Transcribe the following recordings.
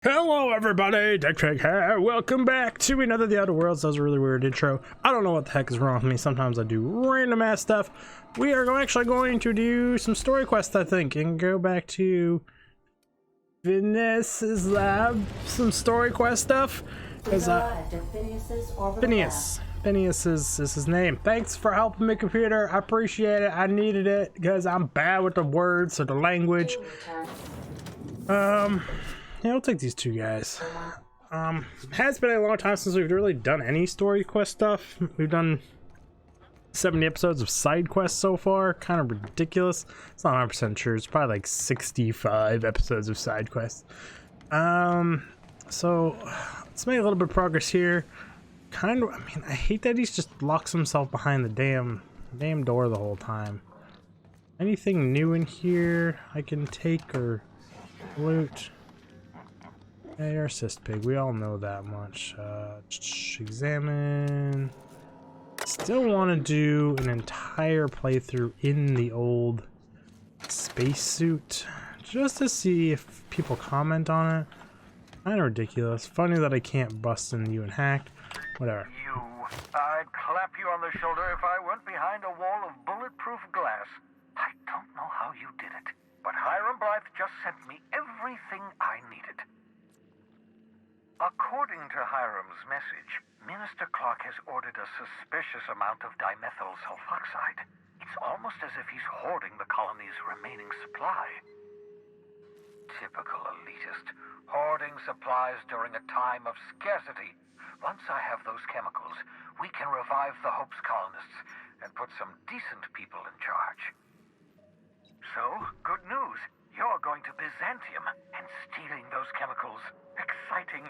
Hello everybody, DeckTrek here. Welcome back to another The Outer Worlds. That was a really weird intro. I don't know what the heck is wrong with me. Sometimes I do random ass stuff. We are actually going to do some story quests, I think, and go back to Phineas's lab. Some story quest stuff. Phineas is his name. Thanks for helping me, computer. I appreciate it. I needed it because I'm bad with the words or the language. Yeah, we'll take these two guys. Has been a long time since we've really done any story quest stuff. We've done 70 episodes of side quests so far. Kind of ridiculous. It's not 100% sure. It's probably like 65 episodes of side quests. So let's make a little bit of progress here. I mean, I hate that he's just locks himself behind the damn door the whole time. Anything new in here I can take or loot? Hey, our assist pig, we all know that much. Examine. Still want to do an entire playthrough in the old spacesuit just to see if people comment on it. Kinda ridiculous. Funny that I can't bust in you and hack. Whatever. I'd clap you on the shoulder if I went behind a wall of bulletproof glass. I don't know how you did it, but Hiram Blythe just sent me everything I needed. According to Hiram's message, Minister Clark has ordered a suspicious amount of dimethyl sulfoxide. It's almost as if he's hoarding the colony's remaining supply. Typical elitist, hoarding supplies during a time of scarcity. Once I have those chemicals, we can revive the Hope's colonists and put some decent people in charge. So, good news. You're going to Byzantium and stealing those chemicals. Exciting.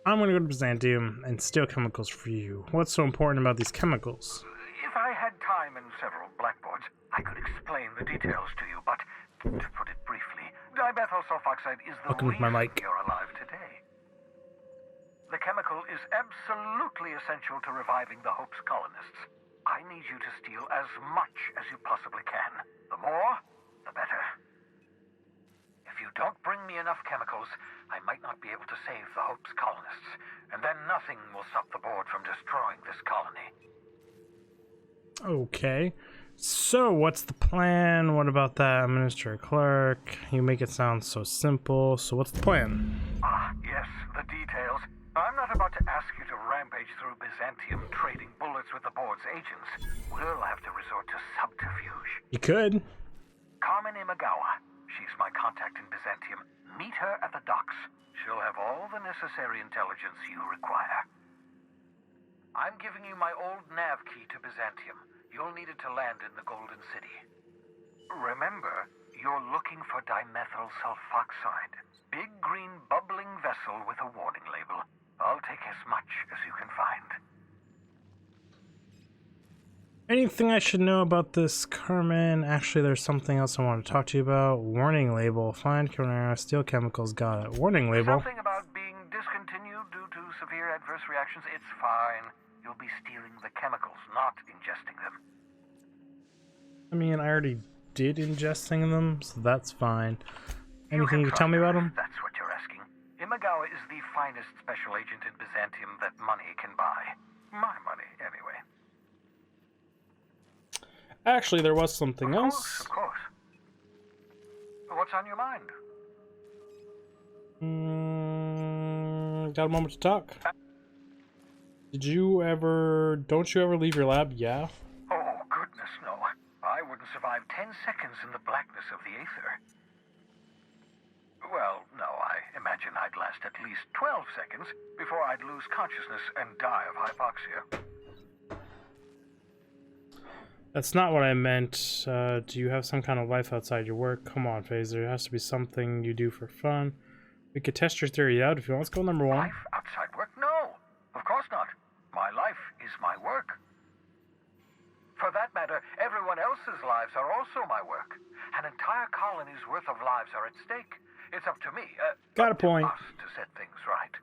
I'm gonna go to Byzantium and steal chemicals for you. What's so important about these chemicals? If I had time and several blackboards, I could explain the details to you, but to put it briefly, dimethyl sulfoxide is the reason you're alive today. The chemical is absolutely essential to reviving the Hope's colonists. I need you to steal as much as you possibly can. The more, the better. If you don't bring me enough chemicals, I might not be able to save the Hope's colonists, and then nothing will stop the board from destroying this colony. Okay. So, what's the plan? What about that, Minister Clark? You make it sound so simple. So, what's the plan? Yes, the details. I'm not about to ask you to rampage through Byzantium trading bullets with the board's agents. We'll have to resort to subterfuge. You could. Carmen Imagawa. She's my contact in Byzantium. Meet her at the docks. She'll have all the necessary intelligence you require. I'm giving you my old nav key to Byzantium. You'll need it to land in the Golden City. Remember, you're looking for dimethyl sulfoxide. Big green bubbling vessel with a warning label. I'll take as much as you can find. Anything I should know about this, Carmen? Actually, there's something else I want to talk to you about. Warning label. Find Carmen. Steal chemicals. Got it. Warning label. Something about being discontinued due to severe adverse reactions. It's fine. You'll be stealing the chemicals, not ingesting them. I mean, I already did ingesting them, so that's fine. Anything you can tell me about them? That's what you're asking. Imagawa is the finest special agent in Byzantium that money can buy. My money, anyway. Actually, there was something else. Of course. What's on your mind? Got a moment to talk? Don't you ever leave your lab? Yeah. Oh, goodness, no. I wouldn't survive 10 seconds in the blackness of the aether. Well, no, I imagine I'd last at least 12 seconds before I'd lose consciousness and die of hypoxia. That's not what I meant. Do you have some kind of life outside your work? Come on, Phase. There has to be something you do for fun. We could test your theory out if you want. Let's go number one. Life outside work? No, of course not. My life is my work. For that matter, everyone else's lives are also my work. An entire colony's worth of lives are at stake. It's up to me, got a point. Us to set things right.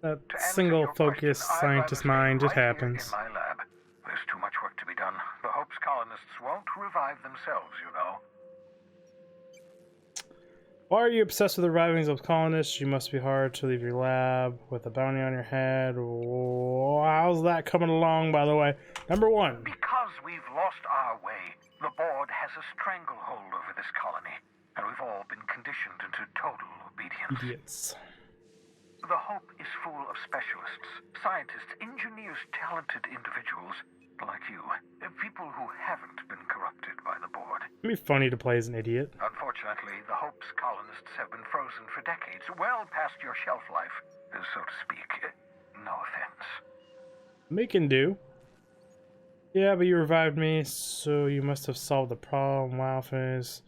That single focus scientist mind, it happens. In my lab. There's too much work to be done. The Hope's colonists won't revive themselves, you know. Why are you obsessed with the revivings of colonists? You must be hard to leave your lab with a bounty on your head. Whoa, how's that coming along, by the way? Number one. Because we've lost our way, the board has a stranglehold over this colony, and we've all been conditioned into total obedience. Idiots. The Hope is full of specialists, scientists, engineers, talented individuals like you, people who haven't been corrupted by the board. It'd be funny to play as an idiot. Unfortunately, the Hope's colonists have been frozen for decades, well past your shelf life, so to speak. No offense. Make and do. Yeah, but you revived me, so you must have solved the problem. Wow, Phineas.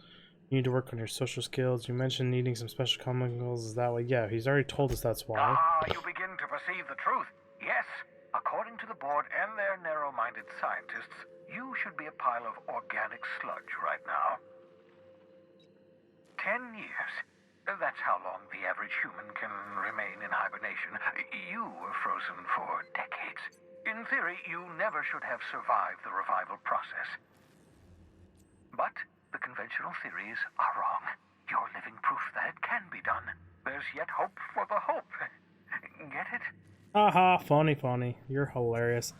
You need to work on your social skills. You mentioned needing some special chemicals. Is that way? Yeah, he's already told us that's why. You begin to perceive the truth. Yes, according to the board and their narrow-minded scientists, you should be a pile of organic sludge right now. 10 years. That's how long the average human can remain in hibernation. You were frozen for decades. In theory, you never should have survived the revival process. But the conventional theories are wrong. You're living proof that it can be done. There's yet hope for the Hope. Get it? Haha, funny, funny. You're hilarious.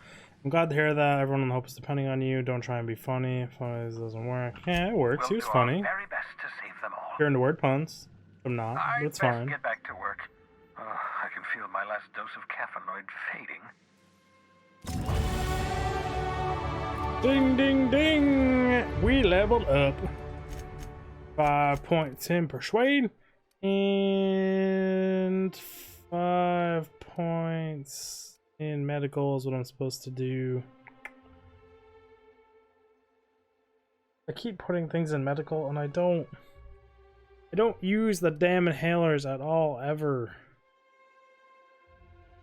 I'm glad to hear that. Everyone on the Hope is depending on you. Don't try and be funny. If funny doesn't work. Yeah, it works. He was funny. We'll do our very best to save them all. You're into word puns. I'm not. It's fine. I'd best get back to work. I can feel my last dose of caffeinoid fading. Ding, ding, ding! We leveled up. 5 points in Persuade. And 5 points in Medical is what I'm supposed to do. I keep putting things in Medical and I don't use the damn inhalers at all, ever.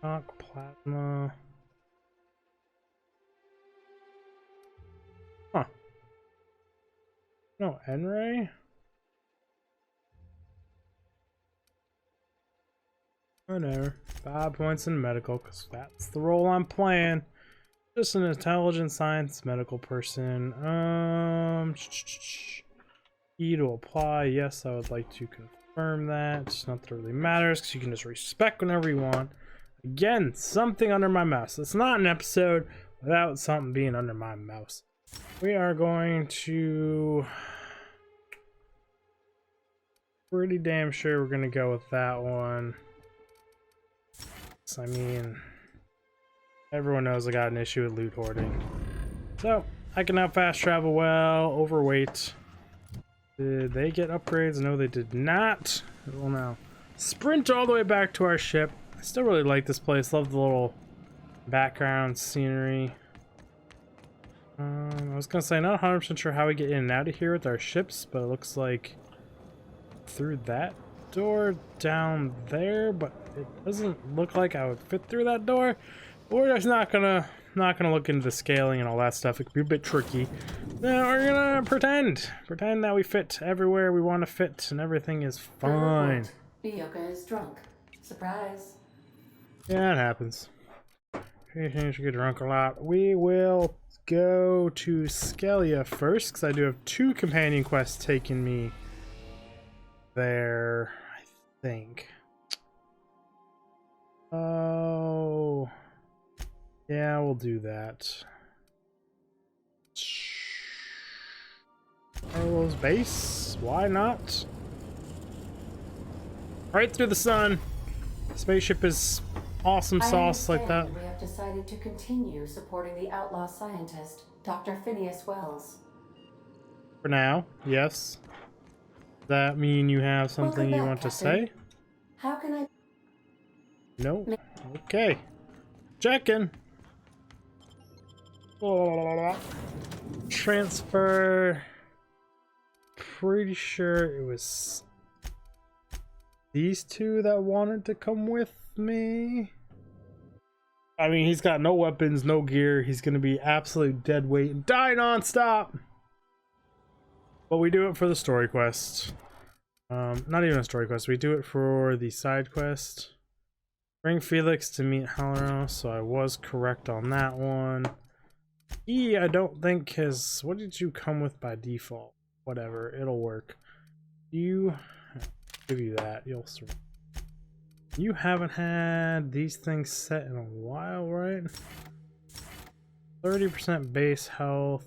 Shock, plasma. Huh. No, N-ray? Whatever. 5 points in medical, because that's the role I'm playing. Just an intelligent science medical person. E to apply. Yes, I would like to confirm that. It's not that it really matters, because you can just respec whenever you want. Again, something under my mouse. It's not an episode without something being under my mouse. We are going to... Pretty damn sure we're going to go with that one. I mean, everyone knows I got an issue with loot hoarding. So, I can now fast travel well, overweight. Did they get upgrades? No, they did not. Well, now, sprint all the way back to our ship. I still really like this place. Love the little background scenery. I was gonna say, not 100% sure how we get in and out of here with our ships, but it looks like through that door down there, but it doesn't look like I would fit through that door. We're just not gonna look into the scaling and all that stuff. It could be a bit tricky. Now we're gonna pretend that we fit everywhere we want to fit and everything is fine. Bioka is drunk. Surprise. Yeah, it happens. You should get drunk a lot. We will go to Skelia first, because I do have 2 companion quests taking me there, I think. Oh, yeah, we'll do that. Carlos base, why not? Right through the sun. Spaceship is awesome sauce like that. We have decided to continue supporting the outlaw scientist, Dr. Phineas Wells. For now, yes. Does that mean you have something you want to say? How can I... No? Okay. Checking. Transfer. Pretty sure it was these 2 that wanted to come with me. I mean, he's got no weapons, no gear. He's gonna be absolute dead weight and die non-stop. But we do it for the story quest. Not even a story quest. We do it for the side quest. Bring Felix to meet Halloran, so I was correct on that one. I don't think his... What did you come with by default? Whatever, it'll work. You give you that. You'll survive. You haven't had these things set in a while, right? 30% base health.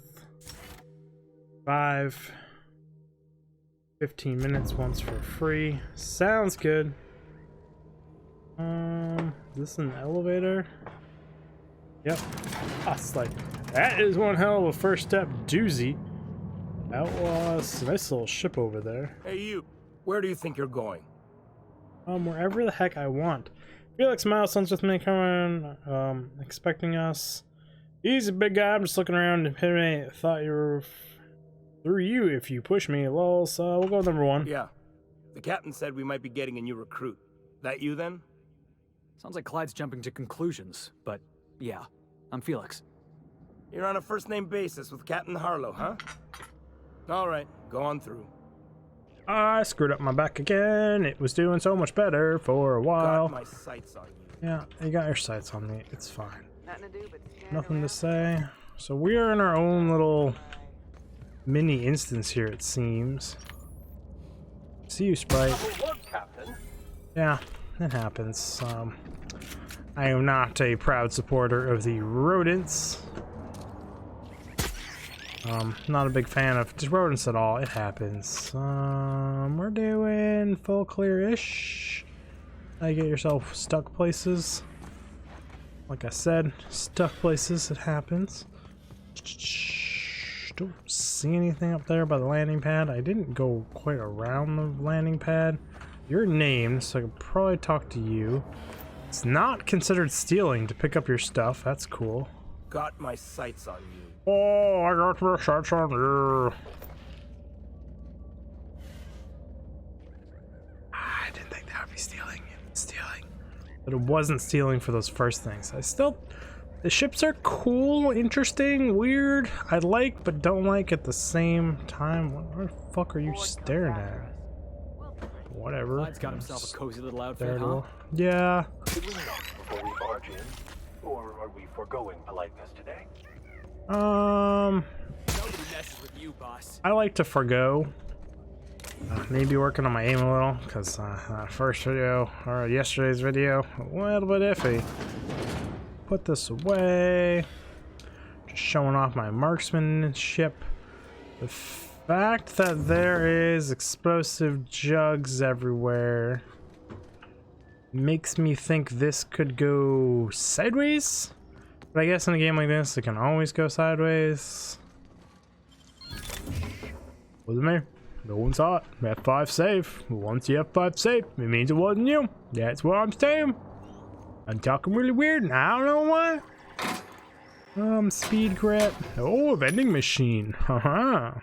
15 minutes once for free. Sounds good. Is this an elevator? Yep. That's like, that is one hell of a first step doozy. Outlaws, nice little ship over there. Hey you, where do you think you're going? Wherever the heck I want. Felix Milestone's with me coming, expecting us. Easy, big guy, I'm just looking around and thought you were through you if you push me, lol, so we'll go with number 1. Yeah, the captain said we might be getting a new recruit. That you then? Sounds like Clyde's jumping to conclusions, but yeah, I'm Felix. You're on a first-name basis with Captain Harlow, huh? Alright, go on through. I screwed up my back again. It was doing so much better for a while. Got my sights on you. Yeah, you got your sights on me. It's fine. Nothing to do but stand Nothing to around. say. So we are in our own little mini instance here, it seems. See you, Sprite. Yeah, it happens. I am not a proud supporter of the rodents. Not a big fan of just rodents at all. It happens. We're doing full clear-ish. How you get yourself stuck places. Like I said, stuck places, it happens. Don't see anything up there by the landing pad. I didn't go quite around the landing pad. You're named, so I could probably talk to you. It's not considered stealing to pick up your stuff. That's cool. Got my sights on you. Oh, I got my sights on you. I didn't think that would be stealing. It's stealing. But it wasn't stealing for those first things. The ships are cool, interesting, weird. I like, but don't like at the same time. What the fuck are you staring at? Whatever. Clyde's got himself a cozy little outfit, There it huh? is. Yeah. Should we knock before we barge in? Or are we foregoing politeness today? Nobody messes with you, boss. I like to forgo. Maybe working on my aim a little, because first video, or yesterday's video, a little bit iffy. Put this away. Just showing off my marksmanship. The fact that there is explosive jugs everywhere makes me think this could go sideways. But I guess in a game like this, it can always go sideways. Wasn't me. No one saw it. F5 safe. Once you F5 safe, it means it wasn't you. That's what I'm saying. I'm talking really weird, and I don't know why. Speed grip. Oh, a vending machine. Haha.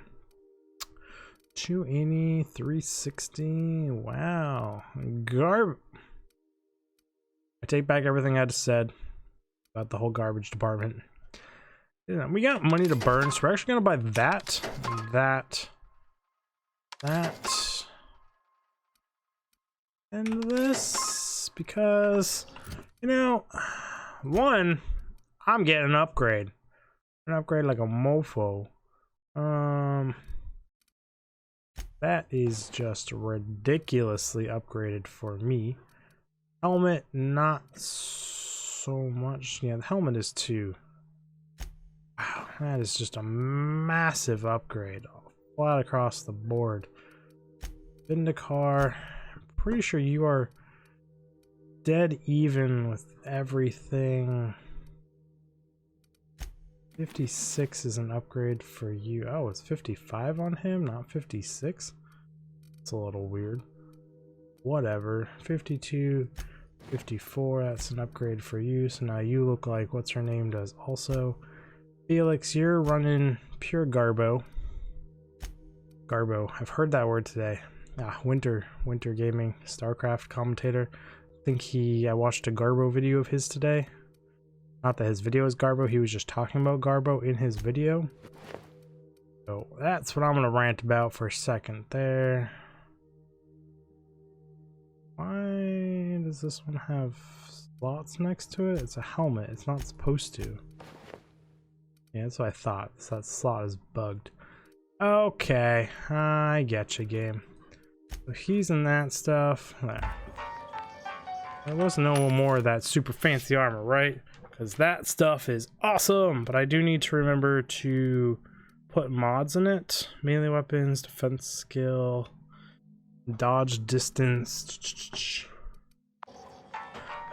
280, 360. Wow. I take back everything I just said about the whole garbage department. Yeah, we got money to burn, so we're actually gonna buy that, and this, because, you know, one, I'm getting an upgrade like a mofo. That is just ridiculously upgraded for me. Helmet, not so much. Yeah, the helmet is 2. Wow, that is just a massive upgrade, flat across the board. Vindicar, I'm pretty sure you are dead even with everything. 56 is an upgrade for you. Oh, it's 55 on him, not 56. It's a little weird. Whatever. 52, 54, that's an upgrade for you. So now you look like what's her name does also. Felix, you're running pure Garbo. Garbo, I've heard that word today. Winter Gaming, StarCraft commentator. I watched a Garbo video of his today. Not that his video is Garbo, he was just talking about Garbo in his video. So that's what I'm gonna rant about for a second there. Why does this one have slots next to it? It's a helmet, it's not supposed to. Yeah, that's what I thought. So that slot is bugged. Okay, I get you, game. So he's in that stuff. There was no more of that super fancy armor, right? Because that stuff is awesome, but I do need to remember to put mods in it. Melee weapons, defense skill, dodge distance.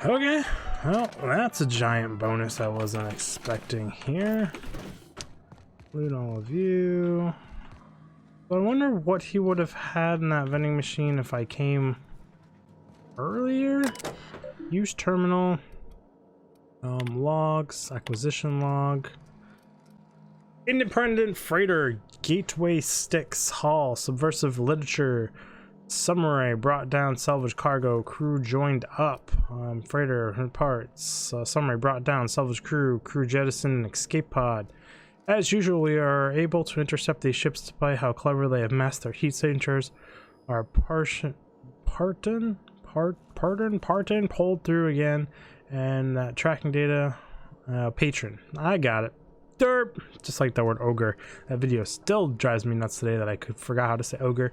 Okay, well, that's a giant bonus I wasn't expecting here. Loot all of you. But I wonder what he would have had in that vending machine if I came earlier. Use terminal. Logs, acquisition log. Independent freighter, gateway sticks, haul, subversive literature, samurai brought down salvage cargo, crew joined up, freighter parts, samurai brought down salvage crew jettisoned an escape pod. As usual, we are able to intercept these ships despite how clever they have masked their heat signatures. Our Parton pulled through again, and that tracking data, patron. I got it. Derp! Just like the word ogre. That video still drives me nuts today that I forgot how to say ogre.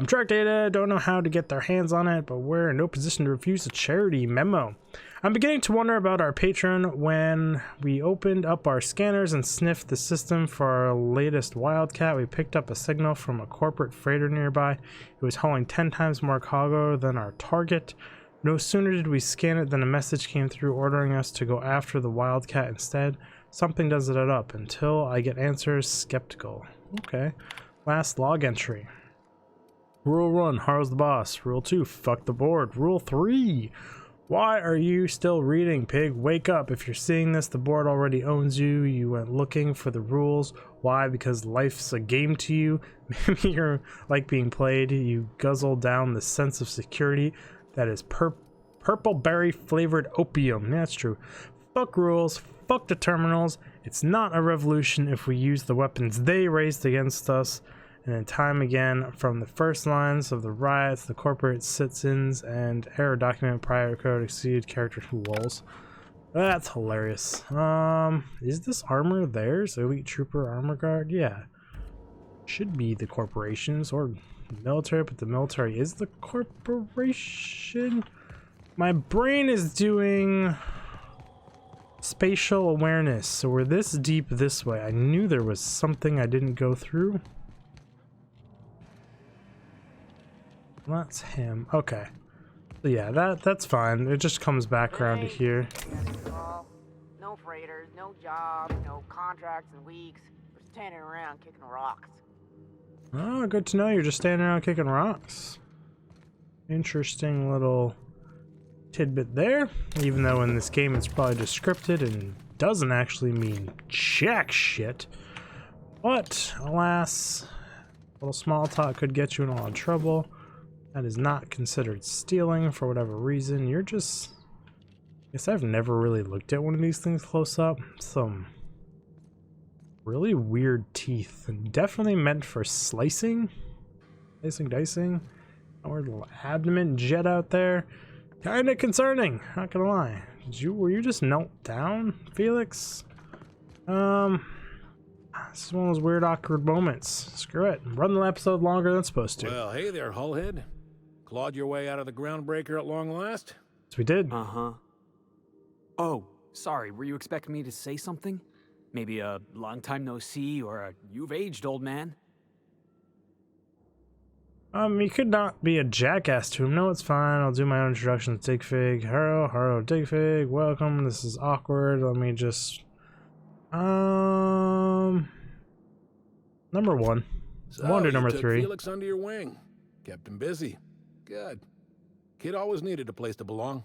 Track data, don't know how to get their hands on it, but we're in no position to refuse a charity memo. I'm beginning to wonder about our patron. When we opened up our scanners and sniffed the system for our latest Wildcat, we picked up a signal from a corporate freighter nearby. It was hauling 10 times more cargo than our target. No sooner did we scan it than a message came through ordering us to go after the Wildcat instead. Something does it up until I get answers skeptical. Okay. Last log entry. Rule 1, Harlow's the boss. Rule 2, fuck the board. Rule 3, why are you still reading, pig? Wake up. If you're seeing this, the board already owns you. You went looking for the rules. Why? Because life's a game to you. Maybe you're like being played. You guzzle down the sense of security that is purple berry flavored opium. Yeah, that's true. Fuck rules. Fuck the terminals. It's not a revolution if we use the weapons they raised against us. And then time again, from the first lines of the riots, the corporate sit-ins, and error document prior code exceed character lols. That's hilarious. Is this armor theirs? Elite Trooper Armor Guard? Yeah. Should be the corporations or military, but the military is the corporation. My brain is doing spatial awareness, so we're this deep this way. I knew there was something I didn't go through. That's him. Okay. So yeah, that's fine. It just comes back around to here. No freighters, no jobs, no contracts in weeks. We're standing around kicking rocks. Oh, good to know you're just standing around kicking rocks. Interesting little tidbit there. Even though in this game it's probably just scripted and doesn't actually mean jack shit. But, alas, a little small talk could get you in a lot of trouble. That is not considered stealing for whatever reason. You're just... I guess I've never really looked at one of these things close up. Some really weird teeth. And definitely meant for slicing. Slicing, dicing. Or little abdomen jet out there. Kinda concerning, not gonna lie. Were you just knelt down, Felix? This is one of those weird, awkward moments. Screw it. Run the episode longer than it's supposed to. Well, hey there, Hullhead. Clawed your way out of the groundbreaker at long last? Yes, we did. Uh-huh. Oh, sorry, were you expecting me to say something? Maybe a long time no see or a you've aged, old man? You could not be a jackass to him. No, it's fine. I'll do my own introduction. Digfig. Harrow, Digfig. Welcome. This is awkward. Let me just... Number 1. So, Wonder number took 3. Felix under your wing. Kept him busy. Good. Kid always needed a place to belong.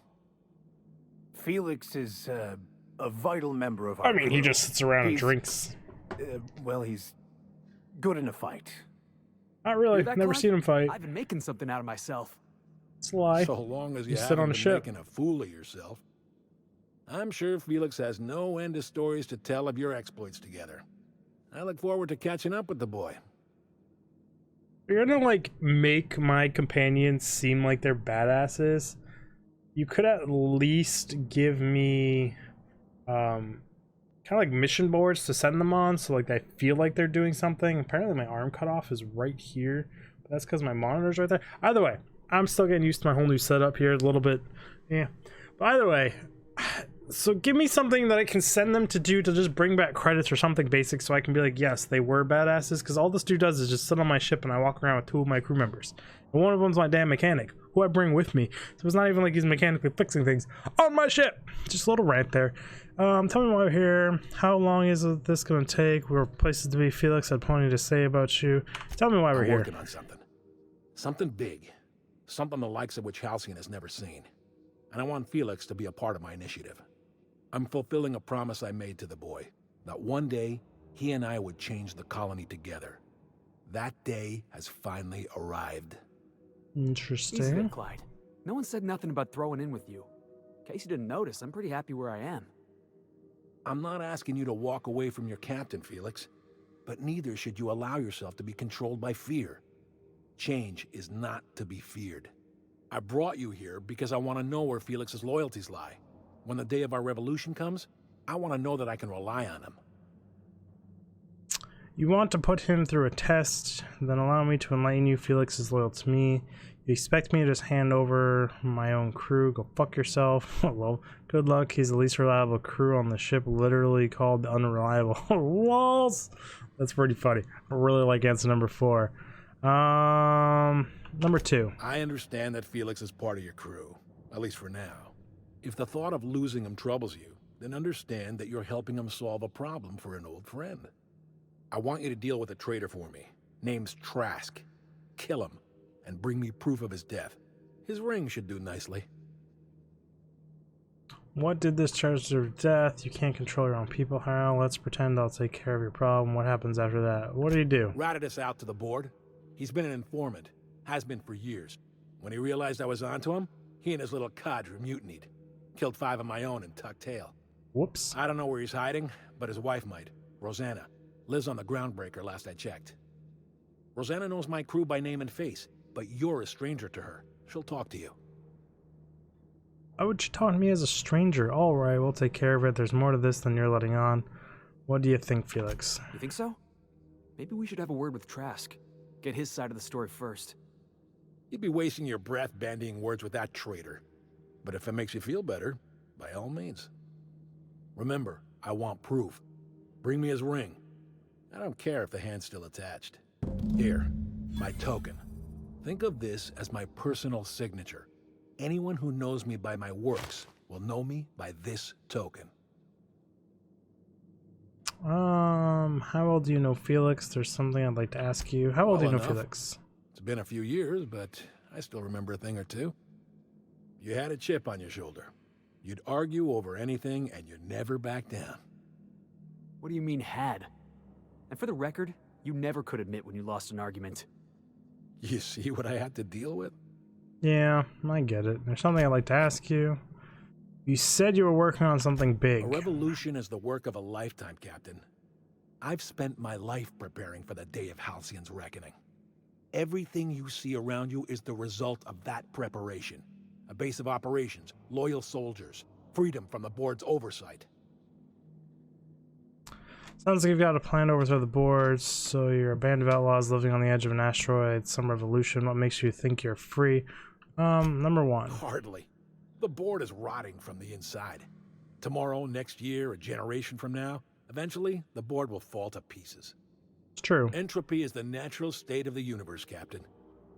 Felix is a vital member of our I mean, he crew. just sits around and He's- drinks. Well, he's good in a fight. Not really. Hear that, Never Clyde? seen him fight. I've been making something out of myself. It's a lie. So long as you Just sit haven't on a been ship. making a fool of yourself. I'm sure Felix has no end of stories to tell of your exploits together. I look forward to catching up with the boy. You're gonna, like, make my companions seem like they're badasses. You could at least give me, kind of like mission boards to send them on, so, like, I feel like they're doing something. Apparently my arm cutoff is right here. That's because my monitor's right there. Either way, I'm still getting used to my whole new setup here a little bit. Yeah. But either way, so give me something that I can send them to do to just bring back credits or something basic so I can be like, yes, they were badasses. Because all this dude does is just sit on my ship and I walk around with 2 of my crew members. And one of them's my damn mechanic, who I bring with me. So it's not even like he's mechanically fixing things on my ship. Just a little rant there. Tell me why we're here. How long is this going to take? We're places to be. Felix had plenty to say about you. Tell me why we're I'm here. working on something. Something big. Something the likes of which Halcyon has never seen. And I want Felix to be a part of my initiative. I'm fulfilling a promise I made to the boy, that one day he and I would change the colony together. That day has finally arrived. Easy Interesting. there, Clyde. No one said nothing about throwing in with you. In case you didn't notice, I'm pretty happy where I am. I'm not asking you to walk away from your captain, Felix, but neither should you allow yourself to be controlled by fear. Change is not to be feared. I brought you here because I want to know where Felix's loyalties lie. When the day of our revolution comes, I want to know that I can rely on him. You want to put him through a test, then allow me to enlighten you. Felix is loyal to me. You expect me to just hand over my own crew? Go fuck yourself. Well, good luck. He's the least reliable crew on the ship, literally called the Unreliable. Walls. That's pretty funny. I really like answer number 4. Number 2. I understand that Felix is part of your crew, at least for now. If the thought of losing him troubles you, then understand that you're helping him solve a problem for an old friend. I want you to deal with a traitor for me. Name's Trask. Kill him, and bring me proof of his death. His ring should do nicely. What did this charge deserve death? You can't control your own people. How? Let's pretend I'll take care of your problem. What happens after that? What do you do? Ratted us out to the board. He's been an informant. Has been for years. When he realized I was onto him, he and his little cadre mutinied. Killed 5 of my own and tucked tail. Whoops. I don't know where he's hiding, but his wife might. Rosanna. Lives on the Groundbreaker, last I checked. Rosanna knows my crew by name and face, but you're a stranger to her. She'll talk to you. Why would you talk to me as a stranger? Alright, we'll take care of it. There's more to this than you're letting on. What do you think, Felix? You think so? Maybe we should have a word with Trask. Get his side of the story first. You'd be wasting your breath bandying words with that traitor. But if it makes you feel better, by all means. Remember, I want proof. Bring me his ring. I don't care if the hand's still attached. Here, my token. Think of this as my personal signature. Anyone who knows me by my works will know me by this token. How well do you know Felix? There's something I'd like to ask you. How well do you know enough. Felix? It's been a few years, but I still remember a thing or two. You had a chip on your shoulder. You'd argue over anything, and you'd never back down. What do you mean, had? And for the record, you never could admit when you lost an argument. You see what I had to deal with? Yeah, I get it. There's something I'd like to ask you. You said you were working on something big. A revolution is the work of a lifetime, Captain. I've spent my life preparing for the day of Halcyon's reckoning. Everything you see around you is the result of that preparation. A base of operations, loyal soldiers, freedom from the board's oversight. Sounds like you've got a plan to overthrow the board, so you're a band of outlaws living on the edge of an asteroid, some revolution. What makes you think you're free? Number 1. Hardly. The board is rotting from the inside. Tomorrow, next year, a generation from now, eventually, the board will fall to pieces. It's true. Entropy is the natural state of the universe, Captain.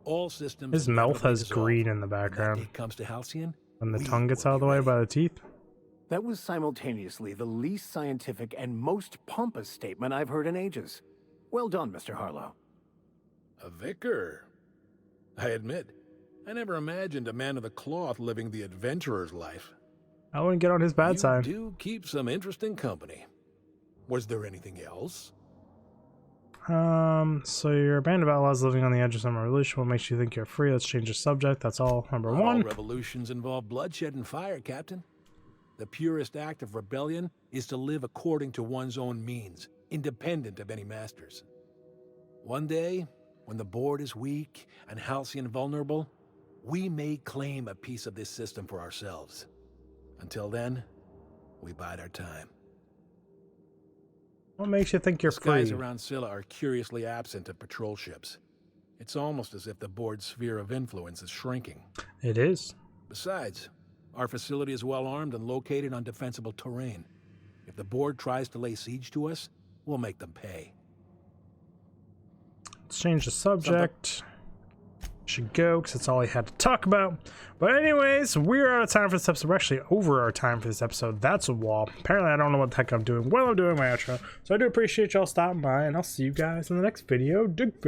All systems... His mouth inevitably has dissolve. green in the When that background. day comes to Halcyon, When the we tongue gets will out of be the way ready. by the teeth. That was simultaneously the least scientific and most pompous statement I've heard in ages. Well done, Mr. Harlow. A vicar. I admit, I never imagined a man of the cloth living the adventurer's life. I wouldn't get on his bad side. You do keep some interesting company. Was there anything else? So you're a band of outlaws living on the edge of some revolution. What makes you think you're free? Let's change the subject. That's all. Number Not all 1. revolutions involve bloodshed and fire, Captain. The purest act of rebellion is to live according to one's own means, independent of any masters. One day, when the board is weak and Halcyon vulnerable, we may claim a piece of this system for ourselves. Until then, we bide our time. What makes you think you're The skies free? around Scylla are curiously absent of patrol ships. It's almost as if the board's sphere of influence is shrinking. It is. Besides, our facility is well armed and located on defensible terrain. If the board tries to lay siege to us, we'll make them pay. Let's change the subject. Should go, because that's all I had to talk about. But anyways, we're out of time for this episode. We're actually over our time for this episode. That's a wall. Apparently, I don't know what the heck I'm doing while I'm doing my outro. So I do appreciate y'all stopping by, and I'll see you guys in the next video. Dig